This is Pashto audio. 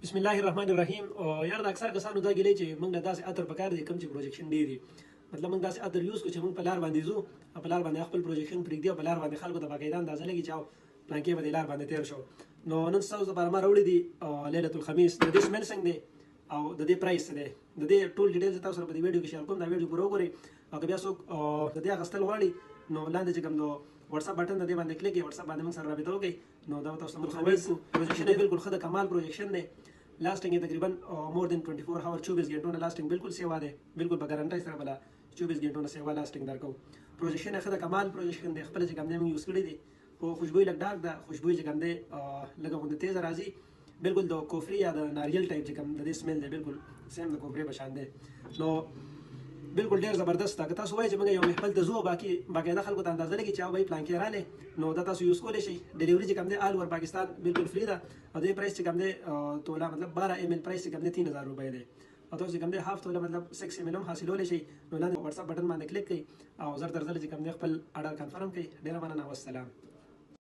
بسم الله الرحمن الرحیم. او یار د اکثر کسانو دا ګیلې چې موږ نه داسې اتر پکار دی کوم چې پروجیکشن ډېر وي. مطلب موږ داسې اتر یوز کو چې موږ په لار باندې ځو او په لار باندې خپل پروجیکشن پرېږدي او په لار باندې خلکو ته باقاعده اندازه لګي چې پلانکې به د لار باندې تېر شو. نو نن ستاسو لپاره ما راوړي دي لیلة الخمیس. د دې سمل څنګه دی او د دې پرایس څه دی، د دې ټول ډیټیلز تاسو سره په دې ویډیو کې شیر کوم. دا ویډیو پوره وګورئ او که بیا څوک د دې اخیستل غواړي نو لاندې چې کوم د واتساپ بټن د دې باندې کلیک کړئ، واتساپ باندې موږ سره رابطه وکړئ نو دا به تاسو ته خبرې کوو. پروجیکشن یې بالکل ښه د کمال پروجیکشن دی. لاستنګ یې تقریبا مور دین 24 هاور 24 غنټو نه لاستنګ بالکل سیوا دی، بالکل په ګارانټي سره بلا 24 غنټو نه سیوا لاستنګ درکو. پروجیکشن یې ښه د کمال پروجیکشن دی. خپل چې کوم دی موږ یوز کړی دی خو خوشبوئی لګ ډاک ده، خوشبوئی چې کوم دی لږه غوندې تیز راځي، بالکل د کوفري یا د ناریل ټایپ چې کوم د دې سمیل دی بالکل سیم د کوفري په شان دی. نو بالکل ډیر زبردست ده. که تاسو وایئ چې موږ یو محفل ته ځو او باقاعده خلکو ته اندازه لګي چې او به پلان کې رالی نو دا تاسو یوز کولی شئ. ډیلیوري چې کوم دی آل اوور پاکستان بالکل فری ده او دې پرایس چې کوم دی توله مطلب 12 ml پرایس چې کوم دی 3000 روپۍ دی او تاسو چې کوم دی هاف توله مطلب 6 ml هم حاصلولی شئ. نو لاندې واتساپ بټن باندې کلیک کړئ او زر تر زر چې کوم دی خپل اډر کنفرم کړئ. ډېره مننه، والسلام.